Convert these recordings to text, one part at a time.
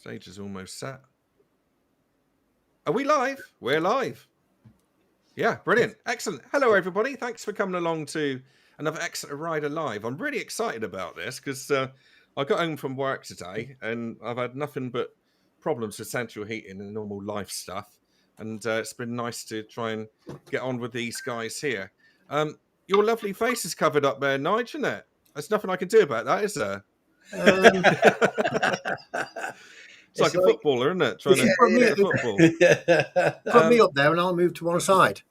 Stage is almost set. Are we live? We're live. Yeah, brilliant. Excellent. Hello, everybody. Thanks for coming along to another Exeter Rider Live. I'm really excited about this because I got home from work today and I've had nothing but problems with central heating and normal life stuff. And it's been nice to try and get on with these guys here. Your lovely face is covered up there, Nigel, isn't it? There's nothing I can do about that, is there? It's like a footballer, isn't it? Trying to hit the football. Put me up there and I'll move to one side.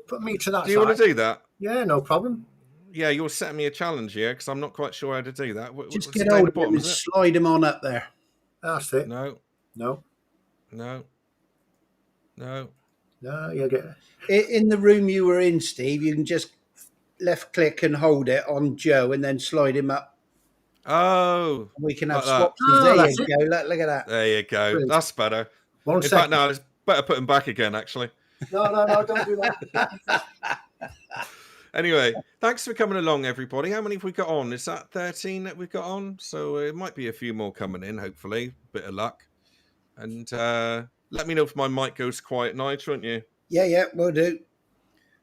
Put me to that side. Do you want to do that? Yeah, no problem. Yeah, you're setting me a challenge here because I'm not quite sure how to do that. Just get hold of him and slide him on up there. That's it. No. No. You get in the room you were in, Steve. You can just left click and hold it on Joe and then slide him up. Oh, we can have like swapsies. There you go. Look at that. There you go. Brilliant. That's better. In fact, no, it's better put him back again, actually. No, don't do that. Anyway, thanks for coming along, everybody. How many have we got on? Is that 13 that we've got on? So it might be a few more coming in, hopefully. Bit of luck. And let me know if my mic goes quiet, Nigel, won't you? Yeah, we'll do.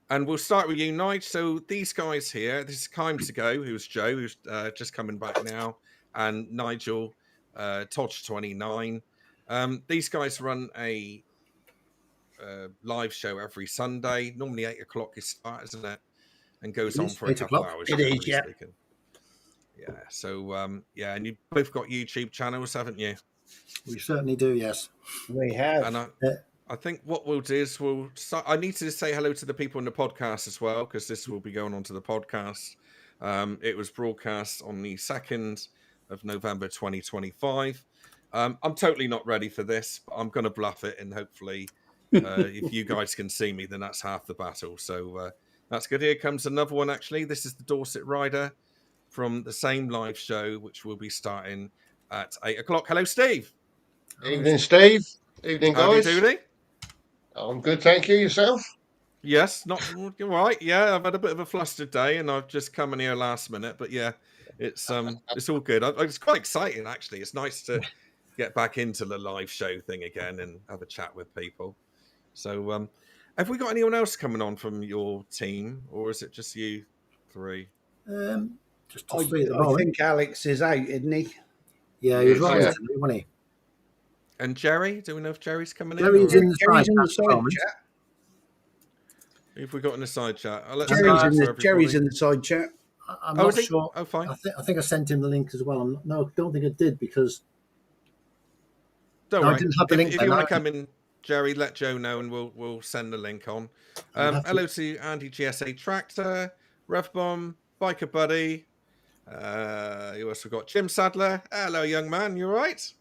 And we'll start with you, Nigel. So these guys here, this is Kimes Ago, who's Joe, who's just coming back now, and Nigel, Todge29. These guys run a live show every Sunday. Normally 8 o'clock is start, isn't it? And goes on for a couple hours. It is, yeah. Yeah, so, and you've both got YouTube channels, haven't you? We certainly do, yes. We have. And I think what we'll do is we'll start. I need to say hello to the people in the podcast as well, because this will be going on to the podcast. It was broadcast on the 2nd of November 2025. I'm totally not ready for this, but I'm going to bluff it, and hopefully if you guys can see me, then that's half the battle. So that's good. Here comes another one, actually. This is the Dorset Rider from the same live show, which will be starting at 8 o'clock. Hello, Steve. Evening, Steve. Evening, guys. Howdy doody. I'm good, thank you. Yourself? Yes, not right. Yeah, I've had a bit of a flustered day, and I've just come in here last minute. But yeah, it's all good. It's quite exciting, actually. It's nice to get back into the live show thing again and have a chat with people. So, have we got anyone else coming on from your team, or is it just you three? Just three at the moment. I think Alex is out, isn't he? Yeah, he was right, wasn't he? And Jerry, do we know if Jerry's coming Jerry's in? Jerry's in the side chat. If we got in the side chat, Jerry's in the side chat. I'm not sure. Oh, fine. I think I sent him the link as well. No, I don't think I did because. Don't worry. I didn't have the link. If you want to come in, Jerry, let Joe know, and we'll send the link on. Hello to Andy GSA Tractor, Revbomb, Biker Buddy. You also got Jim Sadler. Hello, young man. You all right?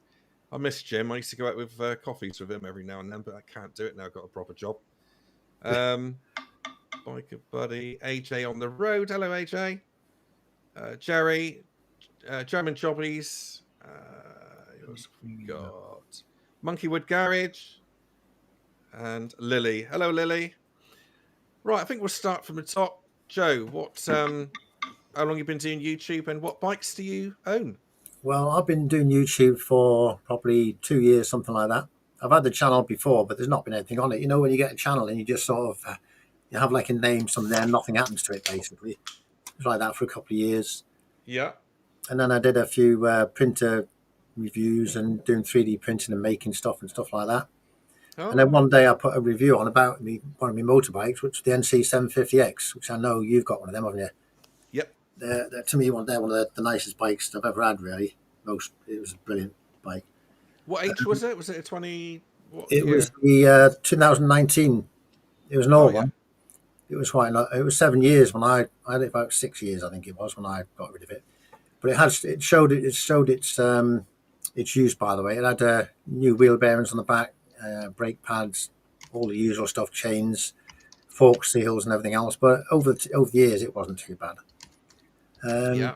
I miss Jim. I used to go out with coffees with him every now and then, but I can't do it now. I've got a proper job. Biker Buddy, AJ on the road. Hello, AJ. Jerry, German Jobbies. We got Monkeywood Garage and Lily. Hello, Lily. Right, I think we'll start from the top. Joe, how long have you been doing YouTube, and what bikes do you own? Well, I've been doing YouTube for probably 2 years, something like that. I've had the channel before, but there's not been anything on it. You know, when you get a channel and you just sort of, you have like a name, something there, and nothing happens to it, basically. It was like that for a couple of years. Yeah. And then I did a few printer reviews and doing 3D printing and making stuff and stuff like that. Oh. And then one day I put a review on about one of my motorbikes, which is the NC750X, which I know you've got one of them, haven't you? They're, to me, they're one of the nicest bikes I've ever had, really. It was a brilliant bike. What age was it? Was it a 20? It was the 2019. It was an old one. It was it was 7 years when I had it, about 6 years, I think it was, when I got rid of it. But it showed its use, by the way. It had new wheel bearings on the back, brake pads, all the usual stuff, chains, fork seals, and everything else. But over the years, it wasn't too bad. And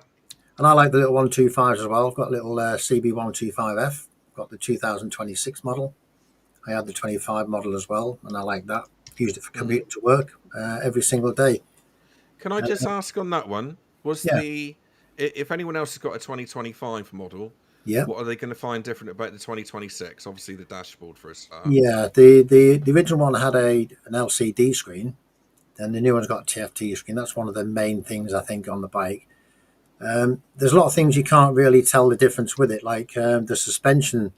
I like the little 125s as well. I've got a little CB125F. Got the 2026 model. I had the 25 model as well, and I like that. Used it for commuting to work every single day. Can I just ask on that one? If anyone else has got a 2025 model, Yeah. What are they going to find different about the 2026? Obviously, the dashboard for a start. Yeah, the original one had an LCD screen, and the new one's got a TFT screen. That's one of the main things I think on the bike. There's a lot of things you can't really tell the difference with it, like the suspension.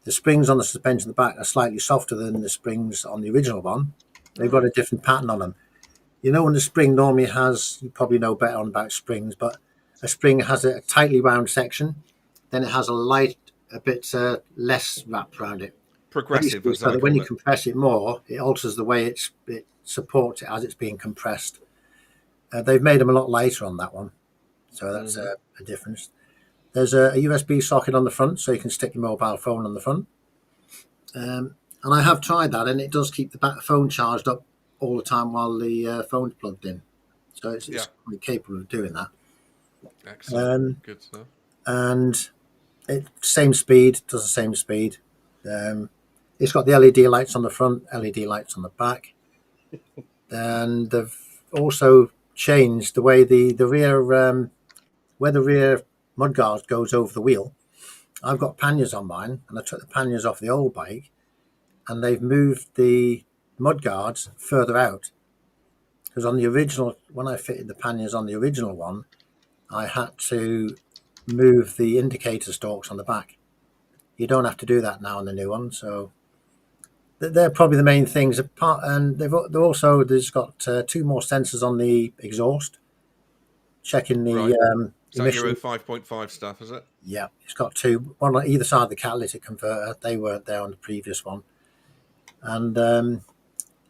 The springs on the suspension at the back are slightly softer than the springs on the original one. They've got a different pattern on them. You know, when the spring normally has, you probably know better on about springs, but a spring has a tightly wound section, then it has a bit less wrapped around it. Progressive, Basically, as so I that when call you it. compress it more, it alters the way it supports it as it's being compressed. They've made them a lot lighter on that one, so that's a difference. There's a USB socket on the front, so you can stick your mobile phone on the front. And I have tried that, and it does keep the phone charged up all the time while the phone's plugged in. So it's quite capable of doing that. Excellent. Good stuff. And same speed, does the same speed. It's got the LED lights on the front, LED lights on the back. And they've also changed the way the rear, where the rear mudguard goes over the wheel. I've got panniers on mine, and I took the panniers off the old bike, and they've moved the mudguards further out. Because on the original, when I fitted the panniers on the original one, I had to move the indicator stalks on the back. You don't have to do that now on the new one, so they're probably the main things. Apart, and there's got 2 more sensors on the exhaust, checking the Is that emission. Euro 5.5 stuff? Is it? Yeah, it's got 2, one on either side of the catalytic converter. They weren't there on the previous one. And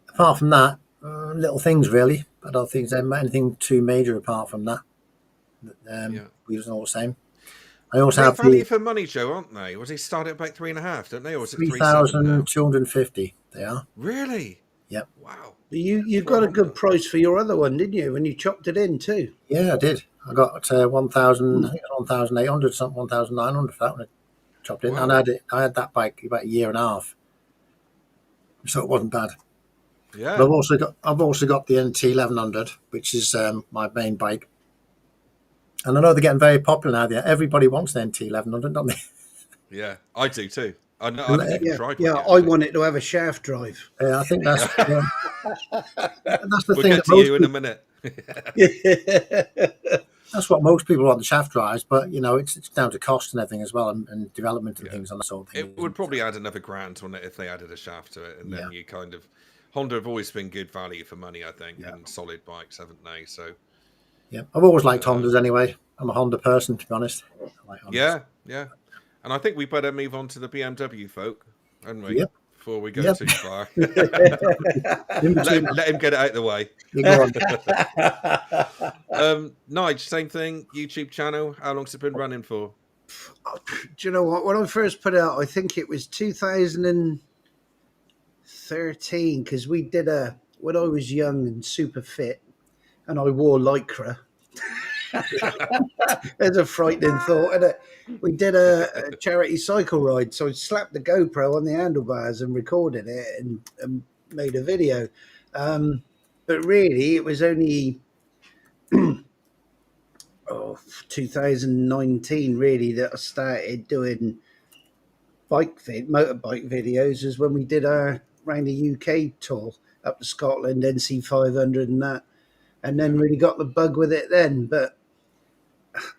apart from that, little things really. I don't think there's anything too major apart from that. Wheels are all the same. I also have value for money, Joe, aren't they? Was he started at about 3.5, don't they? Or is it 3,250? They are. Really? Yep. Wow. You got a good price for your other one, didn't you? When you chopped it in too. Yeah, I did. I got 1,000. I think it was 1,800 something, 1,900 for that when I chopped in, and I had that bike about a year and a half, so it wasn't bad. Yeah. But I've also got the NT 1100, which is my main bike. And I know they're getting very popular now. Everybody wants the NT 1100, don't they? Yeah, I do too. I haven't even tried one yet, I want it to have a shaft drive. I think that's that's the we'll thing. Get to you in a minute. That's what most people want, the shaft drives, but it's down to cost and everything as well, and development and things on that sort of thing. It would probably add another grand on it if they added a shaft to it, and then you kind of Honda have always been good value for money, I think, and solid bikes, haven't they? So yeah, I've always liked Hondas anyway. I'm a Honda person, to be honest. I like Hondas. Yeah. And I think we better move on to the BMW folk, haven't we? Yep. Before we go too far. let him get it out of the way. Nige, same thing, YouTube channel. How long's it been running for? Do you know what? When I first put it out, I think it was 2013, because we did when I was young and super fit and I wore Lycra. There's a frightening thought, isn't it? We did a charity cycle ride, so I slapped the GoPro on the handlebars and recorded it and made a video. But really, it was only 2019 really that I started doing motorbike videos. Is when we did our round the UK tour up to Scotland, NC 500 and that, and then really got the bug with it then. But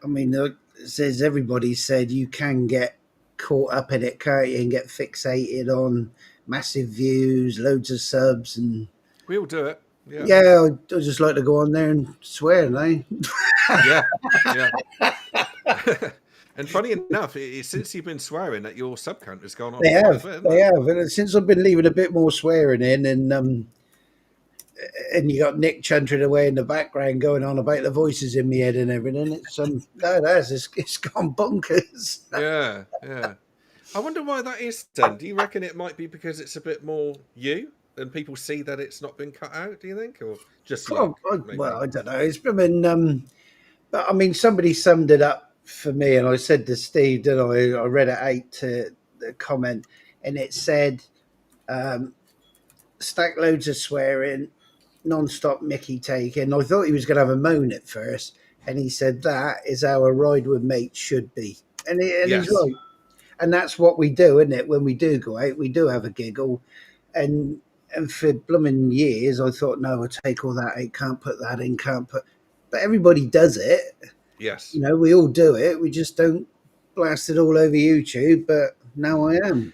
I mean, as everybody said, you can get caught up in it, can't you, and get fixated on massive views, loads of subs, and we all do it. Yeah, I just like to go on there and swear, eh? Yeah. And funny enough, since you've been swearing, that your sub count has gone up. They have. And since I've been leaving a bit more swearing in, and you got Nick chuntering away in the background going on about the voices in my head and everything. It's it's gone bonkers. Yeah. I wonder why that is then. Do you reckon it might be because it's a bit more you and people see that it's not been cut out, do you think? Or just luck, well, I don't know. It's been but I mean, somebody summed it up for me, and I said to Steve, didn't I read it out to the comment, and it said stack loads of swearing, non-stop Mickey taking. I thought he was going to have a moan at first, and he said that is how a ride with mates should be, and he's right. and that's what we do, isn't it? When we do go out, we do have a giggle, and for blooming years, I thought, no, I'll take all that out, can't put that in, can't put. But everybody does it. Yes. You know, we all do it. We just don't blast it all over YouTube. But now I am.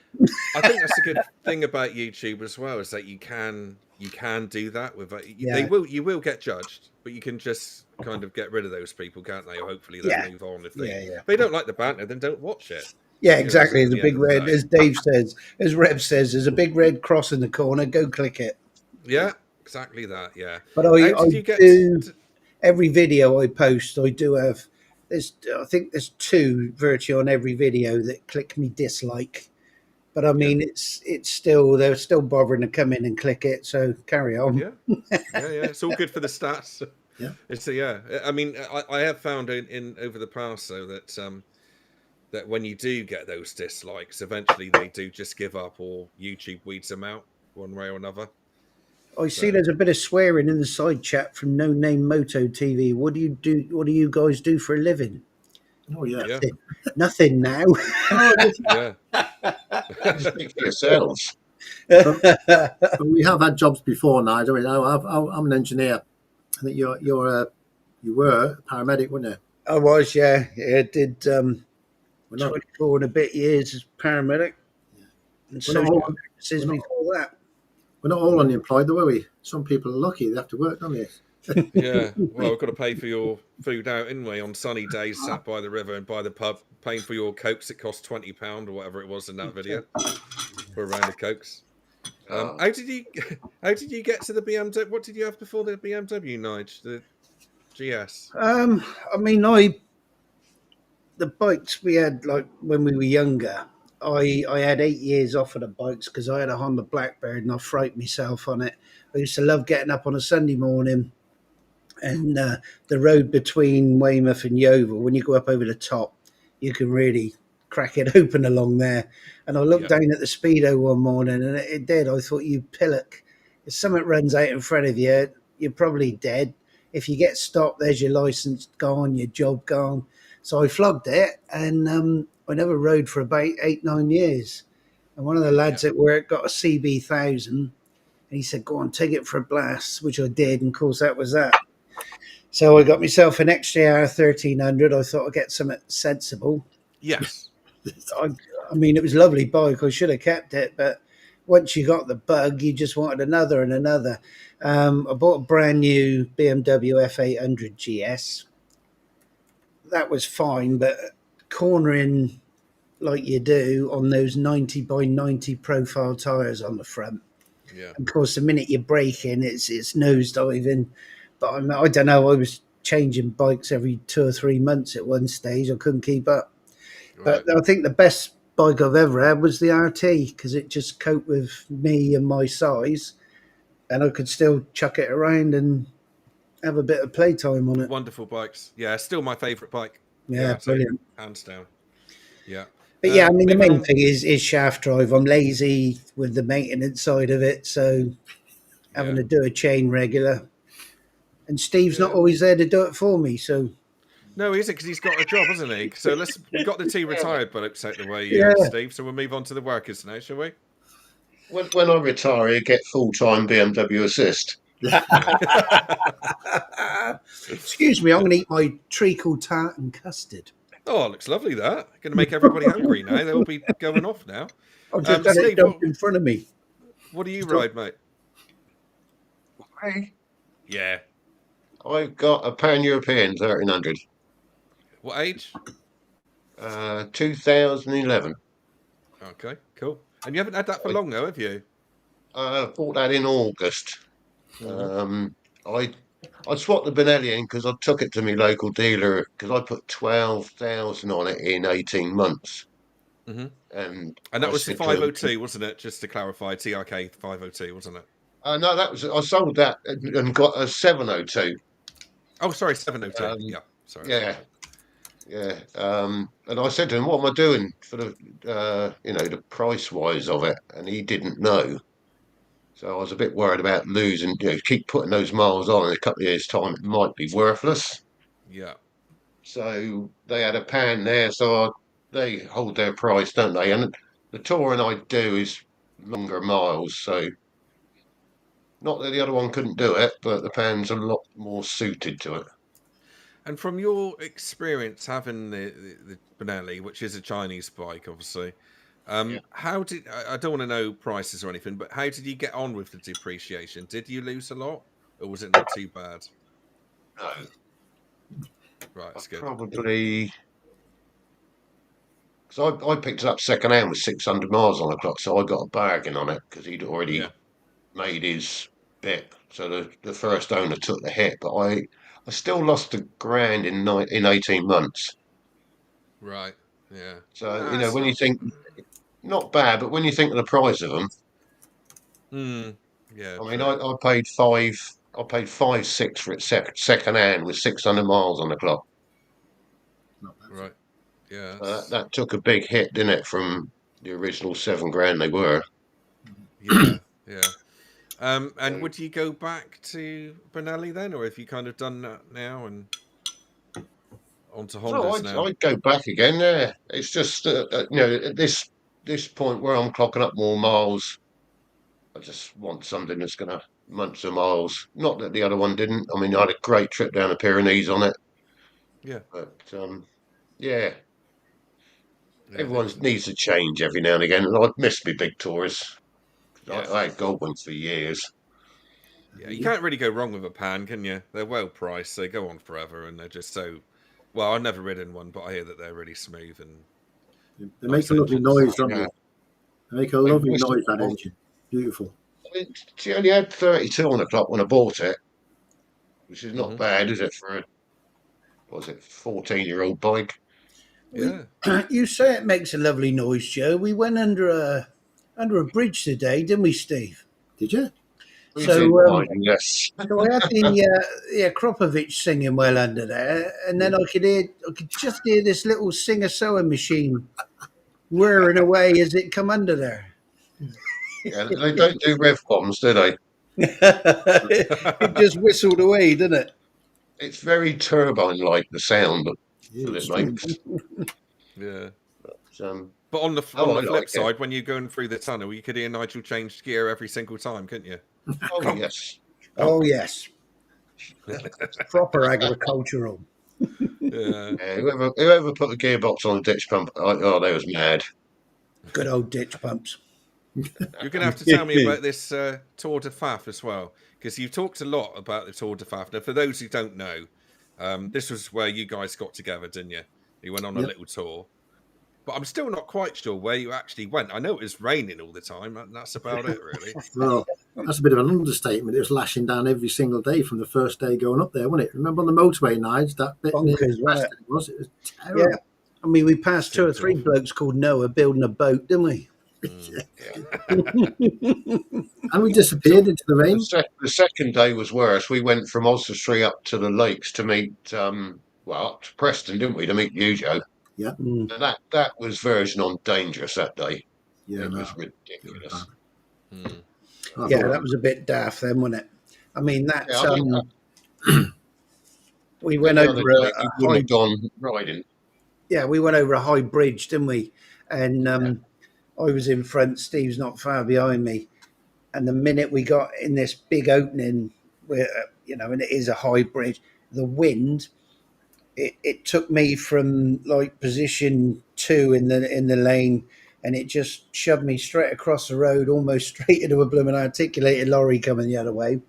I think that's a good thing about YouTube as well, is that you can do that with Yeah. you will get judged, but you can just kind of get rid of those people, can't they? Or hopefully they'll Yeah. move on. If Yeah. they don't like the banter, then don't watch it. Yeah, You know, exactly. at There's a the end big of the red, day. as Dave says, as Reb says, there's a big red cross in the corner. Go click it. Yeah, exactly that. Yeah. But How I did you get? do every video I post. I do have. I think there's two virtually on every video that click me dislike. But I mean, it's still they're still bothering to come in and click it. So carry on. Yeah, yeah. It's all good for the stats. Yeah. It's yeah. I mean, I have found in over the past though that that when you do get those dislikes, eventually they do just give up, or YouTube weeds them out one way or another. I see there's a bit of swearing in the side chat from No Name Moto TV. What do you do? What do you guys do for a living? Oh yeah. Yeah, Nothing now. yeah. Speak for yourselves. But we have had jobs before, Nigel. You know, I'm an engineer. I think you were a paramedic, weren't you? I was, yeah. I did We're not, 24 and a bit years as paramedic. And we're not social all, services we're not- before that. we're not all unemployed, though, are we? Some people are lucky; they have to work, don't they? Yeah, well, we've got to pay for your food out anyway on sunny days, sat by the river and by the pub, paying for your cokes. It cost £20 or whatever it was in that video for a round of cokes. How did you get to the BMW? What did you have before the BMW, Nige? The GS. I mean, the bikes we had like when we were younger. I had 8 years off of the bikes because I had a Honda Blackbird and I frightened myself on it. I used to love getting up on a Sunday morning and the road between Weymouth and Yeovil, when you go up over the top, you can really crack it open along there. And I looked down at the Speedo one morning and it did. I thought, you pillock, if something runs out in front of you, you're probably dead. If you get stopped, there's your license gone, your job gone. So I flogged it and I never rode for about 8-9 years. And one of the lads at work got a CB1000 and he said, go on, take it for a blast, which I did. And of course, that was that. So I got myself an XJR 1300. I thought I'd get something sensible. Yes. I mean, it was a lovely bike. I should have kept it. But once you got the bug, you just wanted another and another. I bought a brand new BMW F800 GS. That was fine, but cornering like you do on those 90 by 90 profile tyres on the front. Yeah. Of course, the minute you're braking, it's nosediving. But I don't know. I was changing bikes every 2 or 3 months at one stage. I couldn't keep up. Right. But I think the best bike I've ever had was the RT because it just coped with me and my size, and I could still chuck it around and have a bit of playtime on it. Wonderful bikes. Yeah, still my favourite bike. Yeah, so brilliant. hands down. Yeah. But yeah, I mean, the moving main on. thing is shaft drive. I'm lazy with the maintenance side of it, so having to do a chain regular. And Steve's not always there to do it for me, so No, he isn't, because he's got a job, hasn't he? So we've got the two retired blokes out the way, Yeah. Steve. So we'll move on to the workers now, shall we? When I retire, you get full-time BMW assist. excuse me, I'm going to eat my treacle tart and custard. Oh, it looks lovely, that. Going to make everybody hungry now. They'll be going off now. I've just had Steve, it dumped in front of me. What do you ride, mate? Hey, Yeah. I've got a Pan-European 1300, What age? 2011. Okay, cool. And you haven't had that for long, though, have you? Bought that in August. I swapped the Benelli in because I took it to my local dealer because I put 12,000 on it in 18 months. Mhm. And And I that was the said to him, 502, wasn't it? Just to clarify, TRK 502, wasn't it? no, that was I sold that and got a 702. Oh, sorry, 702. Yeah, sorry. Yeah, yeah. And I said to him, "What am I doing for the the price wise of it?" And he didn't know. So I was a bit worried about losing. Keep putting those miles on in a couple of years' time, it might be worthless. Yeah. So they had a pan there, so I they hold their price, don't they? And the touring I do is longer miles, so not that the other one couldn't do it, but the Pan's a lot more suited to it. And from your experience having the Benelli, which is a Chinese bike, obviously, Yeah. how did I don't want to know prices or anything, but how did you get on with the depreciation? Did you lose a lot, or was it not too bad? No, Right, I it's good. probably because I picked it up second hand with 600 miles on the clock, so I got a bargain on it because he'd already Yeah, made his bit. So the first owner took the hit, but I still lost $1,000 in 18 months. right. Yeah. So Ah, it's when you not. think not bad, but when you think of the price of them, Yeah, I mean, true. I paid five. I paid 5 6 for it second hand with 600 miles on the clock. Not bad. Right. Yeah. So that took a big hit, didn't it, from the original $7,000 they were. Yeah. Yeah. And So, would you go back to Benelli then, or have you kind of done that now and onto no, Hondas now? I'd go back again. Yeah, it's just at this point where I'm clocking up more miles, I just want something that's going to munch the miles. Not that the other one didn't. I mean, I had a great trip down the Pyrenees on it, Yeah. but yeah, Yeah. everyone Excellent. needs to change every now and again. And I miss my big tours. Yeah. I had Goldwings for years. Yeah. You can't really go wrong with a Pan, can you? They're well priced. They go on forever, and they're just so. Well, I've never ridden one, but I hear that they're really smooth and They make nice a lovely engines. noise, don't Yeah, they? They make a I lovely whistled. noise, that engine. Beautiful. She only had 32 on the clock when I bought it, which is not Hmm. bad, is it, for a, what was it, 14-year-old bike? We, Yeah. you say it makes a lovely noise, Joe. We went under a bridge today, didn't we, Steve? Did you? We So did mine, yes. so I had the Akropovich singing well under there, and then I could just hear this little singer sewing machine whirring away as it come under there. Yeah, they don't do rev bombs, do they? It just whistled away, didn't it? It's very turbine-like, the sound Yeah, that it's it strange. makes. Yeah. But But on oh, the I flip like it. side, when you're going through the tunnel, you could hear Nigel change gear every single time, couldn't you? Oh, yes. Oh yes, proper agricultural. Yeah. Yeah, whoever put the gearbox on the ditch pump, oh, they was mad. Good old ditch pumps. You're going to have to tell me about this Tour de Faf as well, because you've talked a lot about the Tour de Faf. Now, for those who don't know, this was where you guys got together, didn't you? You went on a Yep. little tour. But I'm still not quite sure where you actually went. I know it was raining all the time, and that's about it, really. Well, that's a bit of an understatement. It was lashing down every single day from the first day going up there, wasn't it? Remember on the motorway nights, that bit near Bonkers, wasn't Preston was? It was Yeah, terrible. I mean we passed two or Seems three awful. blokes called Noah building a boat, didn't we? And we disappeared into the rain. The second day was worse. We went from Oswestry up to the lakes to meet, up to Preston, didn't we, to meet you, Joe? Yeah, Mm. And that was version on dangerous that day. yeah, It no, was it was ridiculous. bad. Mm. I Yeah, thought, that was a bit daft then, wasn't it? I mean that Yeah, I think we went any over other day a we wouldn't high have gone riding. we went over a high bridge, didn't we? And I was in front, Steve's not far behind me. And the minute we got in this big opening, where and it is a high bridge, the wind it took me from like position 2 in the lane, and it just shoved me straight across the road, almost straight into a blooming articulated lorry coming the other way.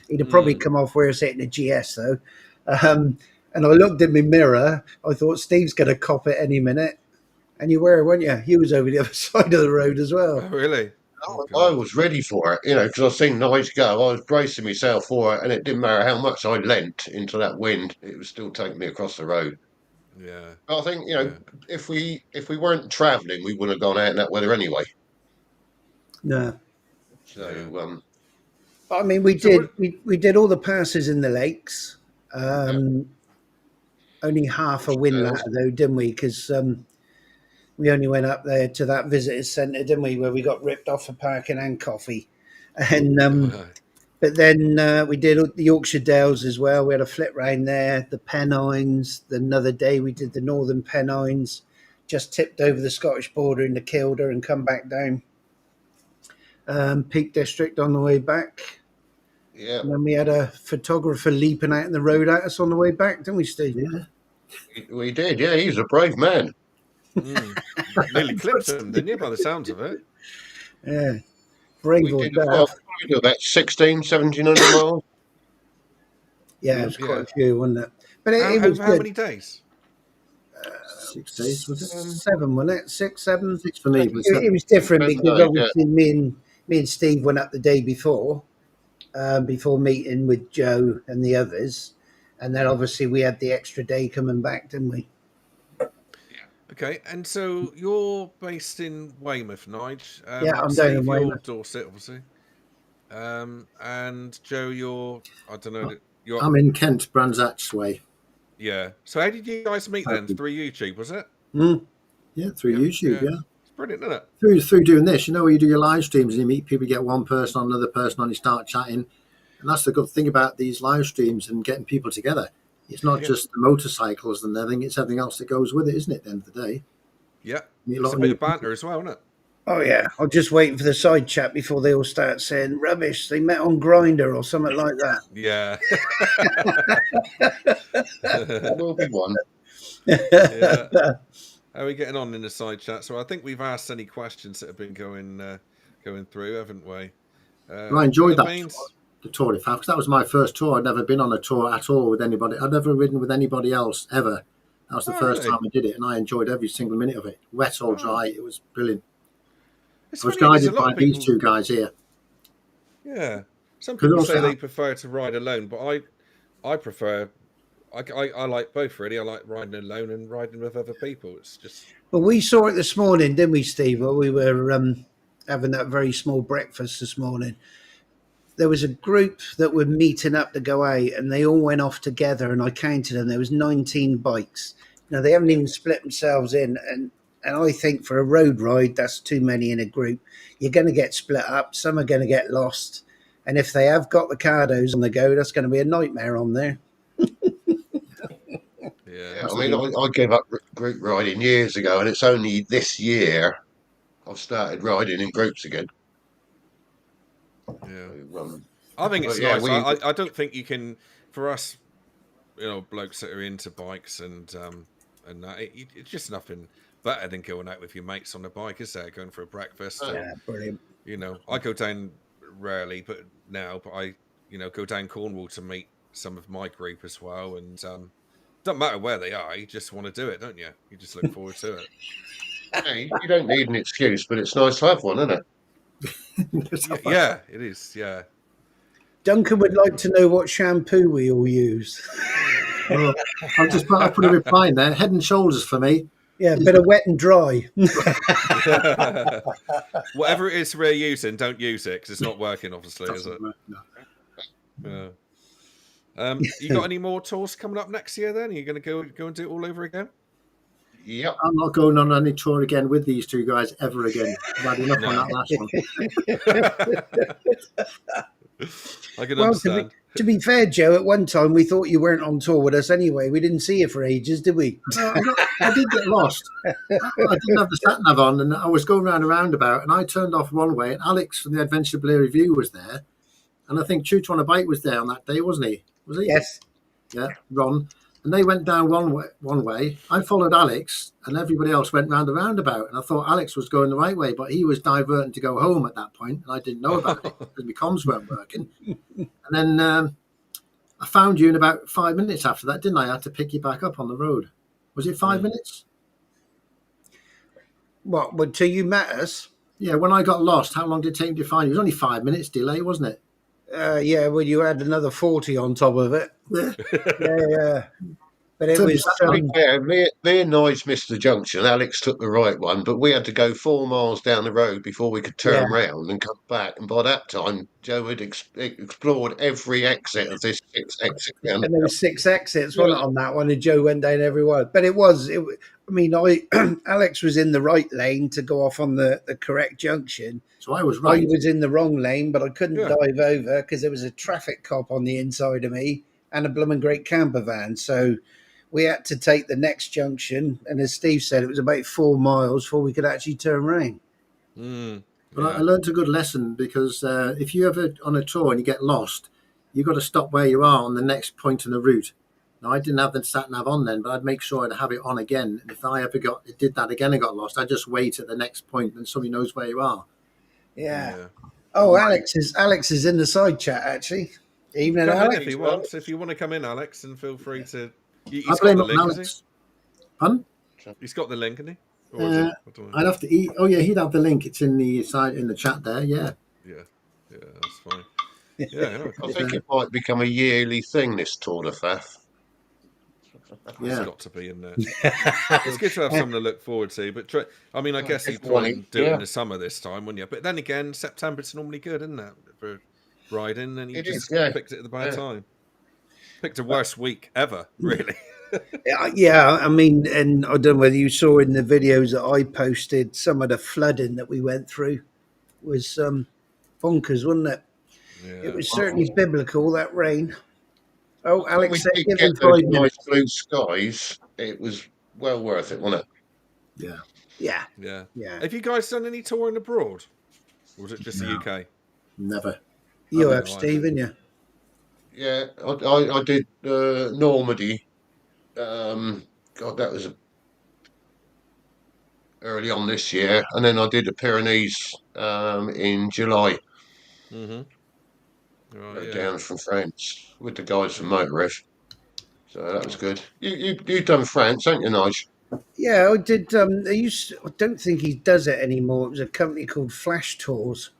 He'd have probably come off where it's hitting a GS though. And I looked in my mirror. I thought Steve's going to cop it any minute. And you were, weren't you? You was over the other side of the road as well. Oh, really? Oh, I God. was ready for it, because I've seen Nige go. I was bracing myself for it, and it didn't matter how much I leant into that wind; it was still taking me across the road. Yeah. But I think Yeah. if we weren't travelling, we wouldn't have gone out in that weather anyway. No. So Yeah. I mean, we So did what? we did all the passes in the lakes. yeah, Only half a win Sales. ladder though, didn't we? Because we only went up there to that visitors centre, didn't we? Where we got ripped off for parking and coffee. And but then we did the Yorkshire Dales as well. We had a flip round there, the Pennines. Another day we did the Northern Pennines, just tipped over the Scottish border into Kielder and come back down Peak District on the way back. Yeah, And then we had a photographer leaping out in the road at us on the way back, didn't we, Steve? Yeah. we did. Yeah, he's a brave man. Nearly clipped him, didn't you, by the sounds of it? Yeah. Brave We or did as well. death. We did about 1,700 miles. Yeah, it was quite Yeah. a few, wasn't it? But it was How good. many days? 6 days, was it? 7, wasn't it? 6, 7. 6 for me, but It was different 7 because days, obviously me and Steve went up the day before meeting with Joe and the others, and then obviously we had the extra day coming back, didn't we? Okay, and so you're based in Weymouth, Nige. Yeah, I'm down Steve, in you're Weymouth. Dorset, obviously. And Joe, you're I don't know. You're I'm in Kent, Brands Hatch way. yeah. So how did you guys meet then? Through YouTube, was it? Yeah, through YouTube, yeah. It's brilliant, isn't it? Through doing this, you know, where you do your live streams and you meet people, you get one person on, another person on, you start chatting. And that's the good thing about these live streams and getting people together. It's not just the motorcycles and everything, it's everything else that goes with it, isn't it, at the end of the day? Yeah. Meet a It's lot a of bit new of banter as well, isn't it? Oh yeah, I'm just waiting for the side chat before they all start saying rubbish. They met on Grinder or something like that. Yeah. That will be one. Yeah. How are we getting on in the side chat? So I think we've asked any questions that have been going through, haven't we? I enjoyed that Beans? tour, the Tour de France, because that was my first tour. I'd never been on a tour at all with anybody. I'd never ridden with anybody else ever. That was the first really? time I did it, and I enjoyed every single minute of it. Wet or dry, it was brilliant. It's I was funny, 'cause a guided lot by of people, these two guys here. Yeah. Some 'Cause people also say they prefer to ride alone, but I prefer. I like both really. I like riding alone and riding with other people. It's just Well, we saw it this morning, didn't we, Steve? While we were having that very small breakfast this morning. There was a group that were meeting up to go out, and they all went off together. And I counted them. There was 19 bikes. Now they haven't even split themselves in, and I think for a road ride, that's too many in a group. You're going to get split up. Some are going to get lost, and if they have got the cardos on the go, that's going to be a nightmare on there. yeah. I mean, I gave up group riding years ago, and it's only this year I've started riding in groups again. Yeah. So, I think it's yeah, nice. I don't think you can, for us, blokes that are into bikes and that, it's just nothing better than going out with your mates on a bike, is there? Going for a breakfast. Yeah, brilliant. I go down rarely, but I, go down Cornwall to meet some of my group as well. And don't matter where they are, you just want to do it, don't you? You just look forward to it. hey, you don't need an excuse, but it's nice to have one, isn't it? Yeah, it is. Yeah. Duncan would like to know what shampoo we all use. Well, I'll put a reply in there. Head and Shoulders for me. Yeah, a bit of wet and dry. Whatever it is we're using, don't use it because it's not working, obviously, is it? No. Yeah. You got any more tours coming up next year then? Are you going to go and do it all over again? Yep. I'm not going on any tour again with these two guys ever again. I've had enough on that last one. I can Well, understand. to be fair, Joe, at one time we thought you weren't on tour with us anyway. We didn't see you for ages, did we? I did get lost. I didn't have the sat nav on, and I was going around a roundabout, and I turned off one way, and Alex from the Adventure Blair Review was there, and I think Chooch on a Bike was there on that day, wasn't he? Was he? Yes. Yeah, Ron. And they went down one way. I followed Alex, and everybody else went round the roundabout. And I thought Alex was going the right way, but he was diverting to go home at that point, and I didn't know about it because my comms weren't working. And then I found you in about 5 minutes after that, didn't I? I had to pick you back up on the road. Was it 5 minutes? What? Well, till you met us? Yeah, when I got lost, how long did it take me to find you? It was only 5 minutes delay, wasn't it? Yeah, well, you had another 40 on top of it. Yeah. Yeah. But it was. Yeah, me and Nige missed the junction. Alex took the right one, but we had to go 4 miles down the road before we could turn round and come back. And by that time, Joe had explored every exit of this 6 exit down. And there were 6 exits, wasn't it, on that one? And Joe went down every one. But Alex was in the right lane to go off on the correct junction. So I was right. I was in the wrong lane, but I couldn't dive over because there was a traffic cop on the inside of me and a blooming great camper van. So we had to take the next junction, and as Steve said, it was about 4 miles before we could actually turn round. But I learned a good lesson because if you ever on a tour and you get lost, you've got to stop where you are on the next point in the route. Now, I didn't have the sat nav on then, but I'd make sure I'd have it on again. And if I ever did that again and got lost, I'd just wait at the next point and somebody knows where you are. Yeah. Oh, Alex is in the side chat actually. Evening, come Alex. in if he wants. If you want to come in, Alex, and feel free to. He's I got blame the it on link, has Alex. Pardon? he? He's got the link, hasn't he? Or is it? I don't know. I'd have to eat. Oh yeah, he'd have the link. It's in the side in the chat there. Yeah. Yeah, that's fine. Yeah, I think it might become a yearly thing, this Tour de Faff. it's Yeah. got to be in there. It's good to have something to look forward to. But I mean, I guess you'd try and do it in the summer this time, wouldn't you? But then again, September's normally good, isn't it, for riding? And you just picked it at the bad time. Picked the worst week ever, really. Yeah, I mean, and I don't know whether you saw in the videos that I posted, some of the flooding that we went through was bonkers, wasn't it? Yeah. It was certainly biblical, that rain. Oh, When Alex we said did give get him those 5 nice minutes. blue skies, it was well worth it, wasn't it? Yeah. Yeah. Have you guys done any touring abroad? Or was it just the UK? Never. You Oh, have, no, Steve, haven't you? Yeah, I did Normandy. God, that was early on this year, and then I did the Pyrenees in July. Right, Down from France with the guys from Motorist. So that was good. You've done France, haven't you, Nige? Yeah, I did. I don't think he does it anymore. It was a company called Flash Tours,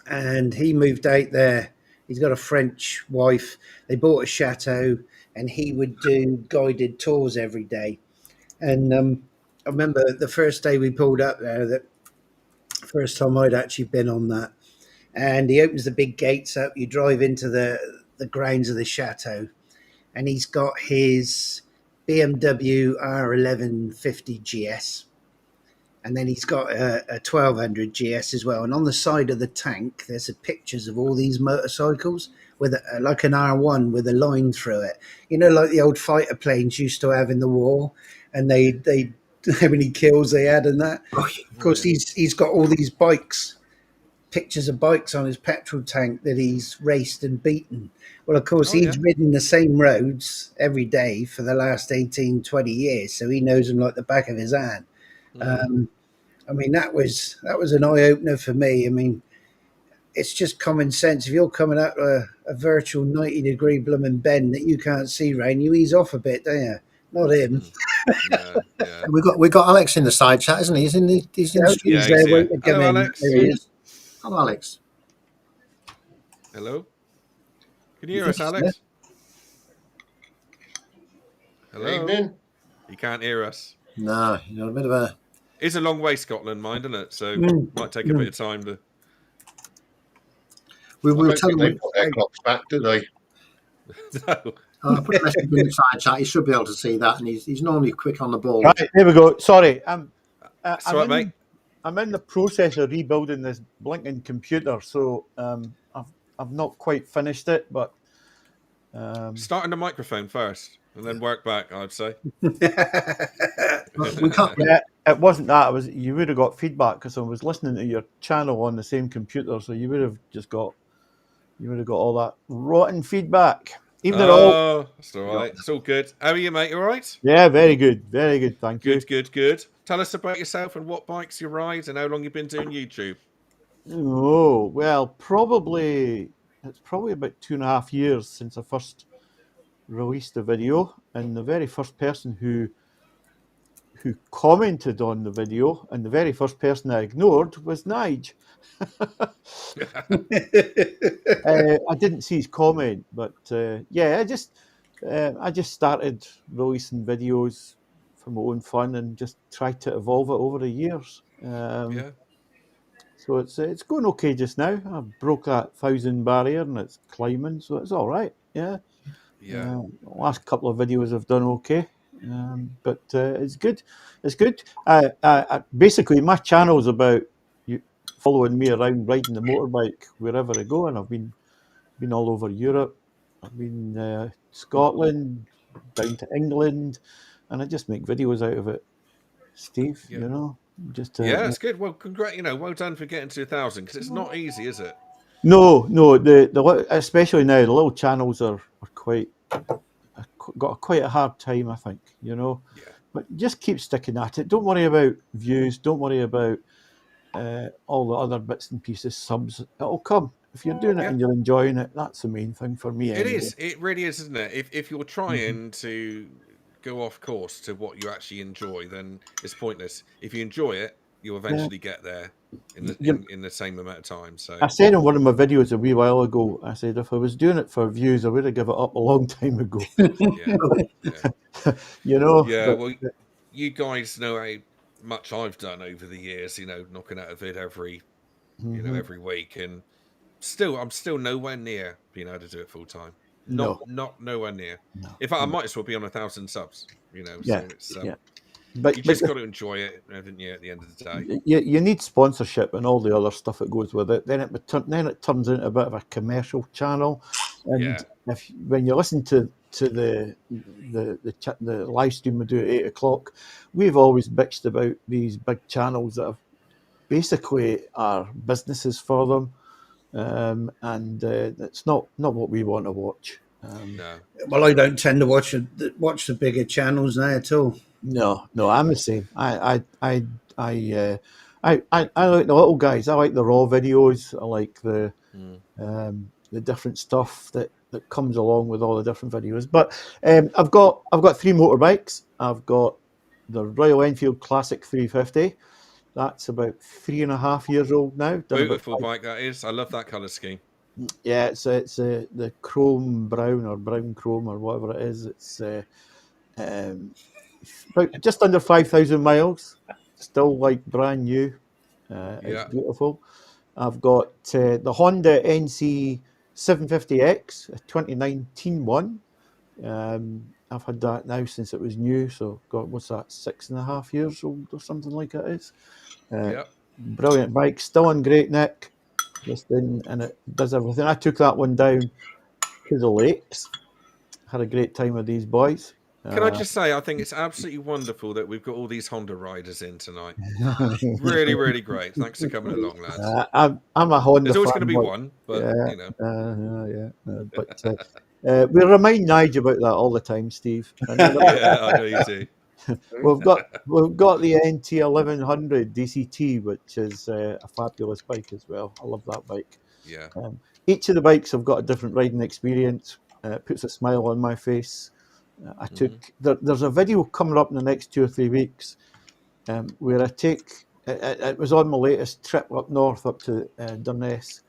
and he moved out there. He's got a French wife. They bought a chateau, and he would do guided tours every day. And I remember the first day we pulled up there, that first time I'd actually been on that. And he opens the big gates up. You drive into the grounds of the chateau, and he's got his BMW R1150 GS, and then he's got a 1200 GS as well. And on the side of the tank, there's pictures of all these motorcycles with like an R1 with a line through it. You know, like the old fighter planes used to have in the war, and they how many kills they had and that. Of course, he's got all these bikes. Pictures of bikes on his petrol tank that he's raced and beaten. Well, of course, he's ridden the same roads every day for the last 18, 20 years, so he knows them like the back of his hand. I mean, that was an eye-opener for me. I mean, it's just common sense. If you're coming up a virtual 90-degree blooming bend that you can't see round, you ease off a bit, don't you? Not him. Yeah. We got Alex in the side chat, isn't he? He's in the stream. He's there waiting to come Hello, in. Alex. There he is. Hello, Alex. Hello? Can you hear us, Alex? Hello? Evening. You can't hear us. No, you know, a bit of a... It's a long way, Scotland, mind, isn't it? So might take a bit of time to... We I were don't telling think they him... put their clocks back, do they? No. I put a message in the side chat. He should be able to see that, and he's normally quick on the ball. Right, there we go. Sorry, mate. I'm in the process of rebuilding this blinking computer, so I've not quite finished it, but Start on the microphone first, and then work back, I'd say. We can't... yeah, it wasn't that. You would have got feedback because I was listening to your channel on the same computer, so you would have all that rotten feedback. Even Oh, that's all right. It's all good. How are you, mate? You all right? Yeah, very good, thank you. Good. Tell us about yourself and what bikes you ride and how long you've been doing YouTube. Oh, well, it's probably about 2.5 years since I first released the video, and the very first person who commented on the video and the very first person I ignored was Nige. I didn't see his comment, but I just started releasing videos for my own fun and just tried to evolve it over the years. So it's going okay just now. I broke that 1,000 barrier and it's climbing, so it's all right. Yeah. Last couple of videos I've done okay, but it's good. It's good. Basically, my channel's about you following me around riding the motorbike wherever I go, and I've been all over Europe. I've been Scotland, down to England, and I just make videos out of it, Steve. Yeah. You know, just Yeah, it's good. Well, well done for getting to 1,000, because it's not easy, is it? No, especially now the little channels are quite got quite a hard time, I think. You know, Yeah. but just keep sticking at it. Don't worry about views. Don't worry about all the other bits and pieces, subs. It'll come if you're doing it Yeah. and you're enjoying it. That's the main thing for me. It Anyway. is. It really is, isn't it? If you're trying to go off course to what you actually enjoy, then it's pointless. If you enjoy it, you'll eventually get there in the same amount of time. So I said in one of my videos a wee while ago, I said if I was doing it for views, I would have given it up a long time ago. yeah, yeah, You know. yeah. But, Well, you guys know how much I've done over the years. You know, knocking out a vid every every week, and I'm still nowhere near being able to do it full time. no, Not nowhere near. no, In fact, I no. might as well be on 1,000 subs. You know, Yeah, so it's yeah. you But just got to enjoy it, haven't you? At the end of the day, you need sponsorship and all the other stuff that goes with it. Then it turns into a bit of a commercial channel. And yeah, when you listen to the live stream we do at 8 o'clock, we've always bitched about these big channels that have basically are businesses for them, and it's not what we want to watch. no, Well, I don't tend to watch the bigger channels now at all. No, I'm the same. I like the little guys. I like the raw videos. I like the different stuff that comes along with all the different videos. But I've got 3 motorbikes. I've got the Royal Enfield Classic 350. That's about 3.5 years old now. Done about beautiful bike that is. I love that color scheme. Yeah, it's the chrome brown or brown chrome or whatever it is. It's about just under 5,000 miles. Still like brand new. It's Yeah, beautiful. I've got the Honda NC 750X, a 2019 one. I've had that now since it was new. So, God, what's that? 6.5 years old or something like it is. yeah. Brilliant bike, still in great nick. Just in, and it does everything. I took that one down to the lakes. Had a great time with these boys. Can I just say, I think it's absolutely wonderful that we've got all these Honda riders in tonight. Really, really great. Thanks for coming along, lads. I'm a Honda There's always fan. going to be one, but But we remind Nigel about that all the time, Steve. And yeah, I know you do. we've got the NT 1100 DCT, which is a fabulous bike as well. I love that bike. Yeah, Each of the bikes have got a different riding experience. It puts a smile on my face. I took there's a video coming up in the next 2 or 3 weeks where I take it was on my latest trip up north up to Durness,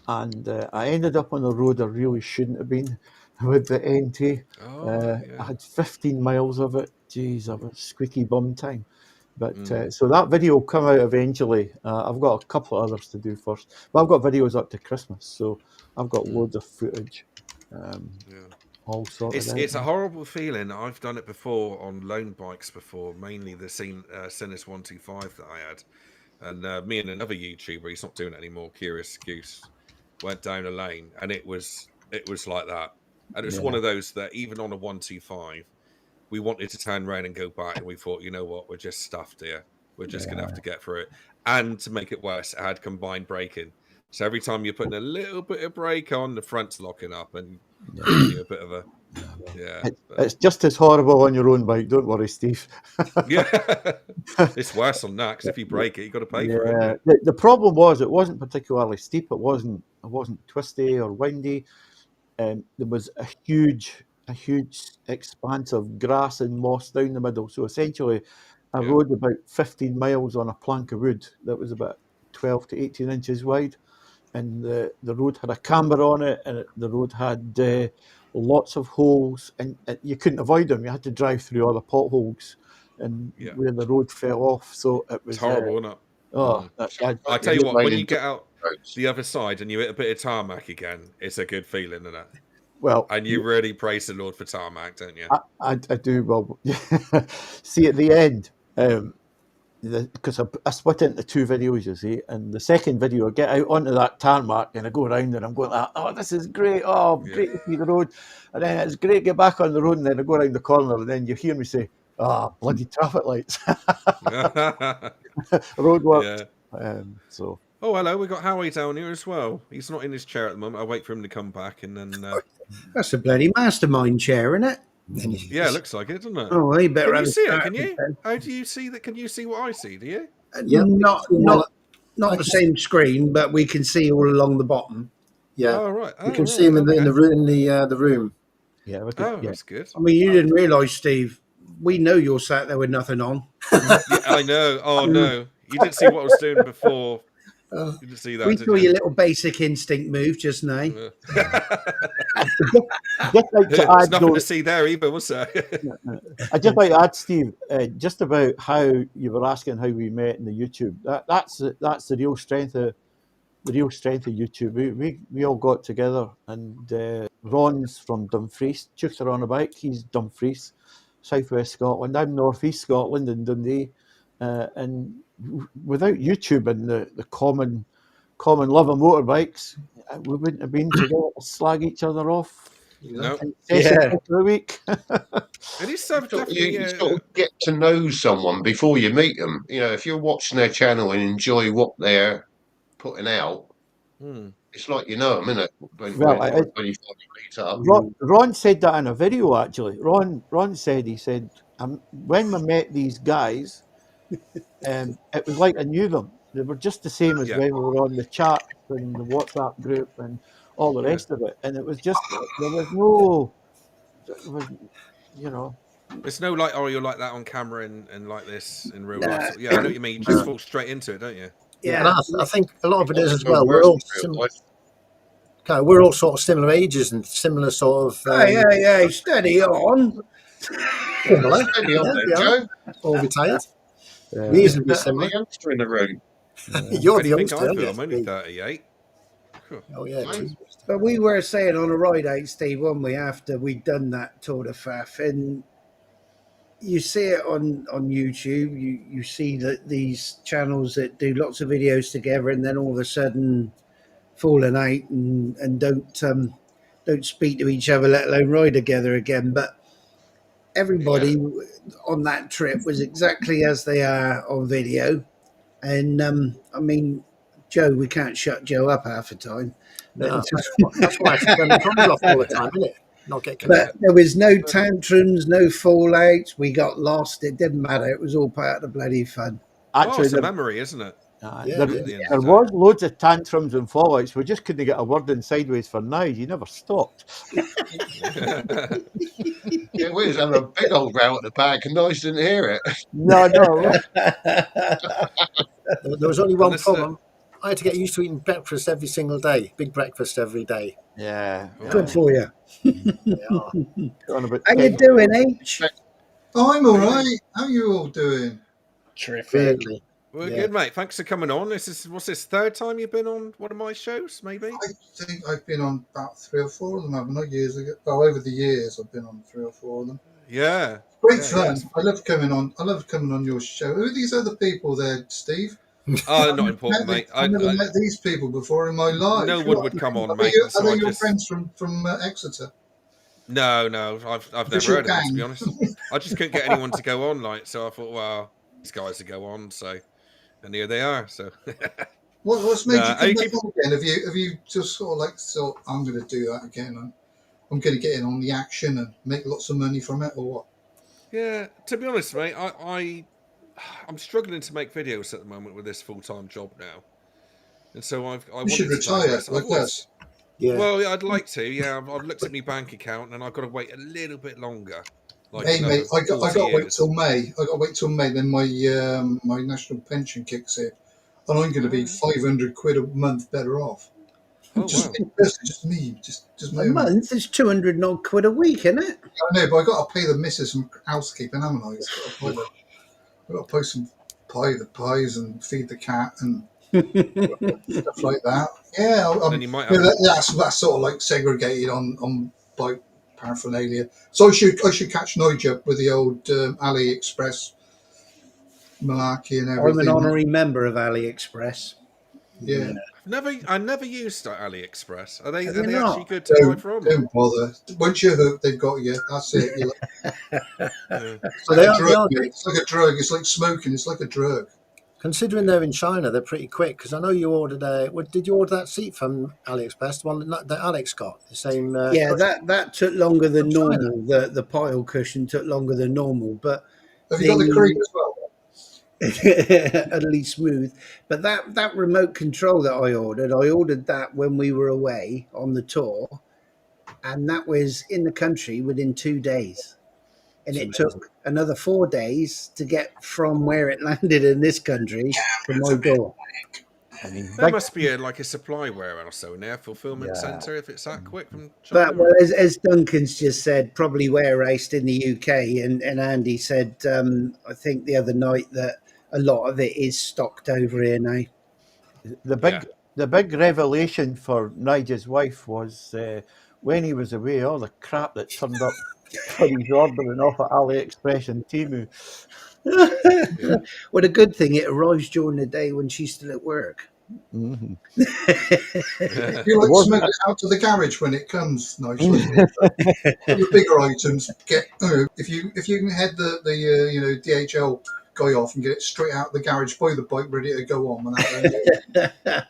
and I ended up on a road I really shouldn't have been with the NT. Oh, I yeah. had 15 miles of it. Jeez, I was squeaky bum time. But Mm. so that video will come out eventually. I've got a couple of others to do first, but I've got videos up to Christmas, so I've got loads of footage. Yeah. All sorted out. It's a horrible feeling. I've done it before on loan bikes before, mainly the Sinus 125 that I had. And me and another YouTuber, he's not doing it anymore, Curious Goose, went down a lane, and it was like that. And it's one of those that even on a 125, we wanted to turn around and go back, and we thought, you know what, we're just stuffed here. We're just gonna have to get through it. And to make it worse, it had combined braking. So every time you're putting a little bit of brake on, the front's locking up and giving you a bit of a It's just as horrible on your own bike. Don't worry, Steve. yeah. It's worse on that, because if you break it, you got to pay for it. Yeah. Isn't it? The problem was it wasn't particularly steep. It wasn't twisty or windy. There was a huge expanse of grass and moss down the middle. So essentially, I rode about 15 miles on a plank of wood that was about 12 to 18 inches wide. And the road had a camber on it, and the road had lots of holes, and you couldn't avoid them. You had to drive through all the potholes and where the road fell off. So it was It's horrible, isn't it? Oh, I tell you what, when you get out the other side and you hit a bit of tarmac again, it's a good feeling, isn't it? Well, and you really praise the Lord for tarmac, don't you? I do. Well, see at the end, because I split into 2 videos, you see, and the second video I get out onto that tarmac and I go around and I'm going like, oh, this is great, oh, great to see the road, and then it's great to get back on the road, and then I go around the corner and then you hear me say, bloody traffic lights, road work. Yeah. So. Oh, hello, we got Howie down here as well. He's not in his chair at the moment. I'll wait for him to come back and then... That's a bloody mastermind chair, isn't it? Yeah, it looks like it, doesn't it? Oh, well, you better Can have you a see it? start Can you? then. How do you see that? Can you see what I see? Do you? Yeah, Not the same screen, but we can see all along the bottom. Yeah, Oh, right. you can see him in the room. Yeah, we Oh, could, that's good. I mean, you didn't realise, Steve. We know you're sat there with nothing on. Yeah, I know. Oh no, you didn't see what I was doing before. You didn't see that, We did saw you? your little basic instinct move just now. Yeah. just like to There's add, nothing though, to see there either, was there? I'd just like to add, Steve, just about how you were asking how we met in the YouTube. That's the real strength of YouTube. We all got together, and Ron's from Dumfries. Chooks are on a bike. He's Dumfries, southwest Scotland. I'm northeast Scotland in Dundee, and without YouTube and the common love of motorbikes, we wouldn't have been together to slag each other off. No. The week. It is so definitely. You sort of get to know someone before you meet them. You know, if you're watching their channel and enjoy what they're putting out, it's like you know them, isn't it? When you finally meet up. Ron said that in a video, actually. Ron said, when we met these guys, it was like I knew them. They were just the same as when we were on the chat and the WhatsApp group and all the rest of it. And it was just, there was, you know. It's no like, oh, you're like that on camera and like this in real life. So, yeah, I know what you mean. You just fall straight into it, don't you? Yeah, and I think a lot of it is as well. We're all sort of similar ages and similar sort of. Hey, steady on. Similar. Steady on there, Joe. All retired. Reasonably similar. The youngster in the room. You're the I think youngster. I feel I'm only 38. Oh yeah. But we were saying on a ride out, Steve, weren't we, after we'd done that Tour de Faff, and you see it on YouTube. You see that these channels that do lots of videos together, and then all of a sudden falling out and don't speak to each other, let alone ride together again. But everybody on that trip was exactly as they are on video, and I mean, Joe, we can't shut Joe up half the time. No, that's why I turn the cameras off all the time, isn't it? Not get connected. But there was no tantrums, no fallouts. We got lost. It didn't matter. It was all part of the bloody fun. Actually, it's a memory, isn't it? There was loads of tantrums and fallouts. We just couldn't get a word in sideways for now. You never stopped. We was having a big old row at the back, and I didn't hear it. No. There was only one problem. I had to get used to eating breakfast every single day. Big breakfast every day. Yeah. Good for you. Yeah. How you doing, H? Oh, I'm all right. How are you all doing? Terrific. We're good, mate. Thanks for coming on. What's this third time you've been on one of my shows, maybe? I think I've been on about 3 or 4 of them, haven't I? Years ago. Well, over the years, I've been on 3 or 4 of them. Yeah. Great fun. I love coming on. I love coming on your show. Who are these other people there, Steve? Oh, not important, mate. I've never met these people before in my life. No one would come on, mate. Are they your friends from Exeter? No, I've never heard of them, to be honest. I just couldn't get anyone to go on, so I thought, well, these guys to go on, and here they are. So, what's made you come back on again? Have you just sort of I'm going to do that again? I'm going to get in on the action and make lots of money from it, or what? Yeah, to be honest, mate, I'm struggling to make videos at the moment with this full-time job now, and so I should retire like us. Yeah. Well, I'd like to. Yeah, I've looked at my bank account and I've got to wait a little bit longer. Hey mate, I got to wait till May. I got to wait till May. Then my my national pension kicks in, and I'm going to be 500 quid a month better off. Oh, just me. A month is 200 odd quid a week, isn't it? I know, but I got to pay the missus some housekeeping, haven't I? I've got to post some pies and feed the cat and stuff like that. Yeah, that's sort of like segregated on bike paraphernalia. So I should catch Nigel with the old AliExpress malarkey and I'm everything. an honorary member of AliExpress. Yeah. I never used AliExpress. Are they Have you actually not? good to buy Don't, from? don't bother. Once you're hooked, they've got you. That's it. Yeah. It's Well, like they a are, they drug, are mate. It's like a drug. It's like smoking. It's like a drug. considering they're in China, they're pretty quick. Because I know you ordered did you order that seat from AliExpress? The one that Alex got, the same Yeah, cushion that took longer than from China. normal. The pile cushion took longer than normal, but Have you got the cream the as well? utterly smooth. But that remote control that I ordered that when we were away on the tour, and that was in the country within 2 days. And It's it amazing. took another 4 days to get from where it landed in this country to my door. I mean, There must be a supply warehouse though in their fulfillment Yeah. center if it's that quick from But China. well, as Duncan's just said, probably warehoused in the UK, and Andy said, I think the other night that a lot of it is stocked over here now. the big revelation for Nigel's wife was when he was away, all the crap that turned up for his ordering off at AliExpress and Temu. Well, the good thing, it arrives during the day when she's still at work. Mm-hmm. You like wasn't smell it out to the garage when it comes, Nigel. The bigger items get. If you can head the DHL guy off and get it straight out the garage by the bike ready to go on without.